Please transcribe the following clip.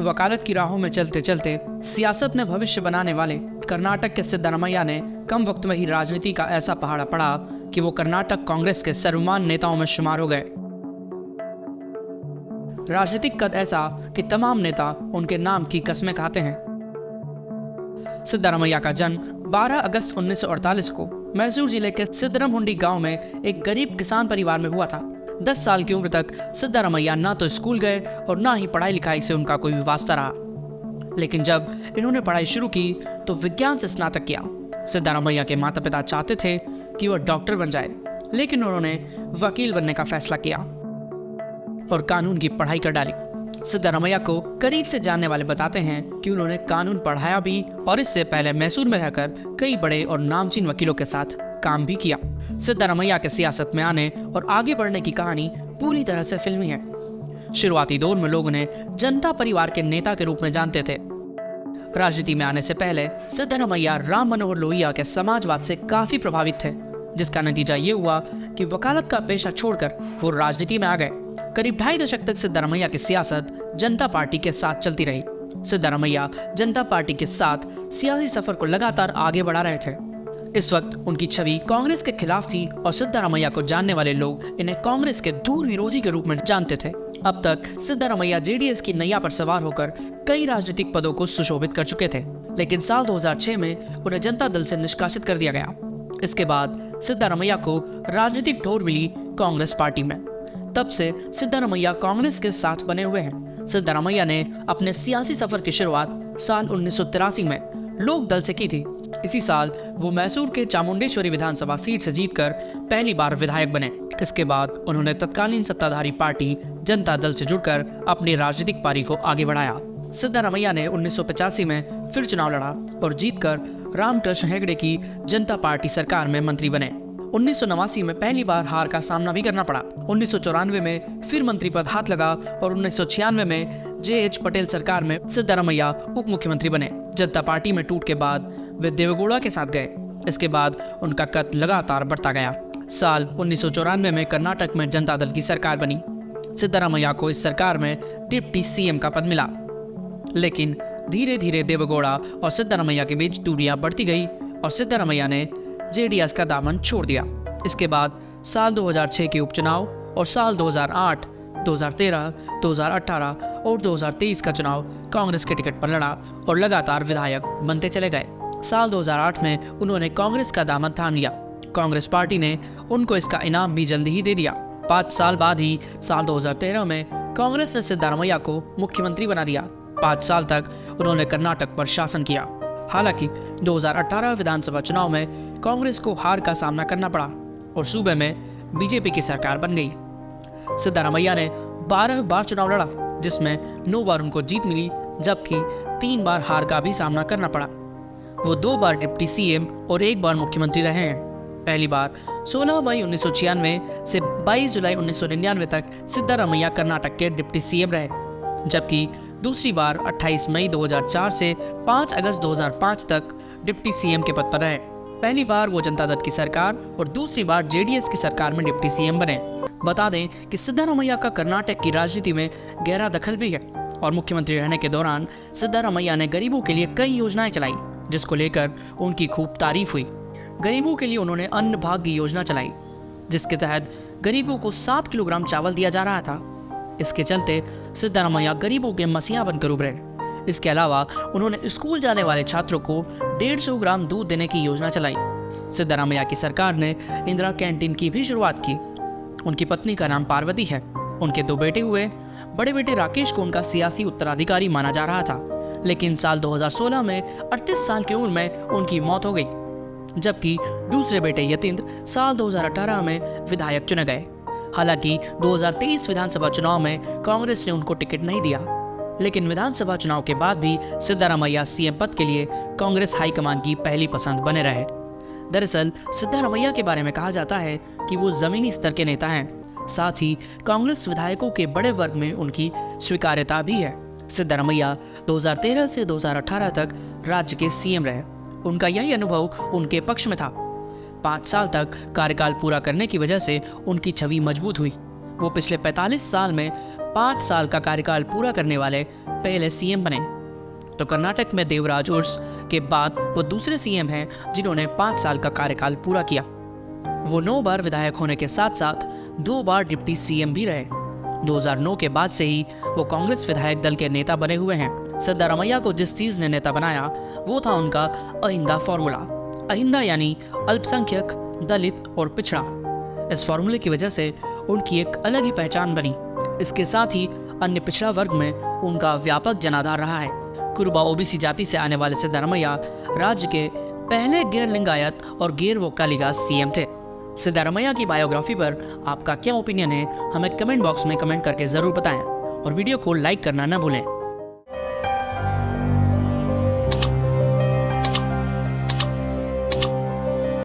वकालत की राहों में चलते चलते सियासत में भविष्य बनाने वाले कर्नाटक के सिद्धरामैया ने कम वक्त में ही राजनीति का ऐसा पहाड़ा पड़ा कि वो कर्नाटक कांग्रेस के सर्वमान्य नेताओं में शुमार हो गए। राजनीतिक कद ऐसा कि तमाम नेता उनके नाम की कस्में खाते हैं। सिद्धरामैया का जन्म 12 अगस्त 1948 को मैसूर जिले के सिद्धरमहुंडी गांव में एक गरीब किसान परिवार में हुआ था। 10 साल की उम्र तक सिद्धरामैया ना तो स्कूल गए और ना ही पढ़ाई लिखाई से उनका कोई भी वास्ता रहा। लेकिन जब इन्होंने पढ़ाई शुरू की तो विज्ञान से स्नातक किया। सिद्धरामैया के माता पिता चाहते थे कि वह डॉक्टर बन जाए, लेकिन उन्होंने वकील बनने का फैसला किया और कानून की पढ़ाई कर डाली। सिद्धरामैया को करीब से जानने वाले बताते हैं कि उन्होंने कानून पढ़ाया भी और इससे पहले मैसूर में रहकर कई बड़े और नामचीन वकीलों के साथ काम भी किया। सिद्धरामैया के सियासत में आने और आगे बढ़ने की कहानी पूरी तरह से फिल्मी है। शुरुआती दौर में लोग उन्हें जनता परिवार के नेता के रूप में जानते थे। राजनीति में आने से पहले सिद्धरामैया राम मनोहर लोहिया के समाजवाद से काफी प्रभावित थे, जिसका नतीजा ये हुआ कि वकालत का पेशा छोड़कर वो राजनीति में आ गए। करीब 2.5 दशक तक सिद्धरामैया की सियासत जनता पार्टी के साथ चलती रही। सिद्धरामैया जनता पार्टी के साथ सियासी सफर को लगातार आगे बढ़ा रहे थे। इस वक्त उनकी छवि कांग्रेस के खिलाफ थी और सिद्धरामैया को जानने वाले लोग इन्हें कांग्रेस के दूर विरोधी के रूप में जानते थे। अब तक सिद्धरामैया जेडीएस की नैया पर सवार होकर कई राजनीतिक पदों को सुशोभित कर चुके थे, लेकिन साल 2006 में उन्हें जनता दल से निष्कासित कर दिया गया। इसके बाद सिद्धरामैया को राजनीतिक ठोर मिली कांग्रेस पार्टी में। तब से सिद्धरामैया कांग्रेस के साथ बने हुए हैं। सिद्धरामैया ने अपने सियासी सफर की शुरुआत साल 1983 में लोक दल से की थी। इसी साल वो मैसूर के चामुंडेश्वरी विधानसभा सीट से जीतकर पहली बार विधायक बने। इसके बाद उन्होंने तत्कालीन सत्ताधारी पार्टी जनता दल से जुड़कर अपनी राजनीतिक पारी को आगे बढ़ाया। सिद्धरामैया ने 1985 में फिर चुनाव लड़ा और जीतकर रामकृष्ण हेगड़े की जनता पार्टी सरकार में मंत्री बने। 1989 में पहली बार हार का सामना भी करना पड़ा। 1994 में फिर मंत्री पद हाथ लगा और 1996 में जे.एच. पटेल सरकार में सिद्धरामैया उप मुख्यमंत्री बने। जनता पार्टी में टूट के बाद वे देवेगौड़ा के साथ गए। इसके बाद उनका कद लगातार बढ़ता गया। साल 1994 में कर्नाटक में जनता दल की सरकार बनी। सिद्धरामैया को इस सरकार में डिप्टी सीएम का पद मिला, लेकिन धीरे धीरे देवेगौड़ा और सिद्धरामैया के बीच दूरियां बढ़ती गई और सिद्धरामैया ने जेडीएस का दामन छोड़ दिया। इसके बाद साल 2006 के उपचुनाव और साल 2008, 2013, 2018 और 2023 का चुनाव कांग्रेस के टिकट पर लड़ा और लगातार विधायक बनते चले गए। साल 2008 में उन्होंने कांग्रेस का दामन थाम लिया। कांग्रेस पार्टी ने उनको इसका इनाम भी जल्दी ही दे दिया। 5 साल बाद ही साल 2013 में कांग्रेस ने सिद्धरामैया को मुख्यमंत्री बना दिया। 5 साल तक उन्होंने कर्नाटक पर शासन किया। हालांकि 2018 विधानसभा चुनाव में कांग्रेस को हार का सामना करना पड़ा और सूबे में बीजेपी की सरकार बन गई। सिद्धरामैया ने 12 बार चुनाव लड़ा, जिसमें 9 बार उनको जीत मिली, जबकि 3 बार हार का भी सामना करना पड़ा। वो 2 बार डिप्टी सीएम और 1 बार मुख्यमंत्री रहे हैं। पहली बार 16 मई 1996 से 22 जुलाई 1999 तक सिद्धरामैया कर्नाटक के डिप्टी सीएम रहे, जबकि दूसरी बार 28 मई 2004 से 5 अगस्त 2005 तक डिप्टी सीएम के पद पर रहे। पहली बार वो जनता दल की सरकार और दूसरी बार जेडीएस की सरकार में डिप्टी सीएम बने। बता दें कि सिद्धरामैया का कर्नाटक की राजनीति में गहरा दखल भी है और मुख्यमंत्री रहने के दौरान सिद्धरामैया ने गरीबों के लिए कई योजनाएं चलाई, जिसको लेकर उनकी खूब तारीफ हुई। गरीबों के लिए उन्होंने अन्न भाग्य योजना चलाई, जिसके तहत गरीबों को 7 किलोग्राम चावल दिया जा रहा था। इसके चलते सिद्धरामैया गरीबों के मसीहा बनकर उभरे। इसके अलावा उन्होंने स्कूल जाने वाले छात्रों को 150 ग्राम दूध देने की योजना चलाई। सिद्धरामैया की सरकार ने इंदिरा कैंटीन की भी शुरुआत की। उनकी पत्नी का नाम पार्वती है। उनके 2 बेटे हुए। बड़े बेटे राकेश को उनका सियासी उत्तराधिकारी माना जा रहा था, लेकिन साल 2016 में 38 साल की उम्र में उनकी मौत हो गई, जबकि दूसरे बेटे यतीन्द्र साल 2018 में विधायक चुने गए। हालांकि 2023 विधानसभा चुनाव में कांग्रेस ने उनको टिकट नहीं दिया, लेकिन विधानसभा चुनाव के बाद भी सिद्धरामैया सीएम पद के लिए कांग्रेस हाईकमान की पहली पसंद बने रहे। दरअसल सिद्धरामैया के बारे में कहा जाता है कि वो जमीनी स्तर के नेता हैं, साथ ही कांग्रेस विधायकों के बड़े वर्ग में उनकी स्वीकार्यता भी है। सिद्धारमैया 2013 से 2018 तक राज्य के सीएम रहे। उनका यही अनुभव उनके पक्ष में था। 5 साल तक कार्यकाल पूरा करने की वजह से उनकी छवि मजबूत हुई। वो पिछले 45 साल में 5 साल का कार्यकाल पूरा करने वाले पहले सीएम बने। तो कर्नाटक में देवराज उर्स के बाद वो दूसरे सीएम हैं जिन्होंने 5 साल का कार्यकाल पूरा किया। वो 9 बार विधायक होने के साथ साथ 2 बार डिप्टी सीएम भी रहे। 2009 के बाद से ही वो कांग्रेस विधायक दल के नेता बने हुए हैं। सिद्धारमैया को जिस चीज ने नेता बनाया वो था उनका अहिंदा फॉर्मूला। अहिंदा यानी अल्पसंख्यक, दलित और पिछड़ा। इस फॉर्मूले की वजह से उनकी एक अलग ही पहचान बनी। इसके साथ ही अन्य पिछड़ा वर्ग में उनका व्यापक जनाधार रहा है। कुरुबा ओबीसी जाति से आने वाले सिद्धारमैया राज्य के पहले गैर लिंगायत और गैर वोक्कालिगा सीएम थे। सिद्धारमैया की बायोग्राफी पर आपका क्या ओपिनियन है, हमें कमेंट बॉक्स में कमेंट करके जरूर बताएं और वीडियो को लाइक करना न भूलें।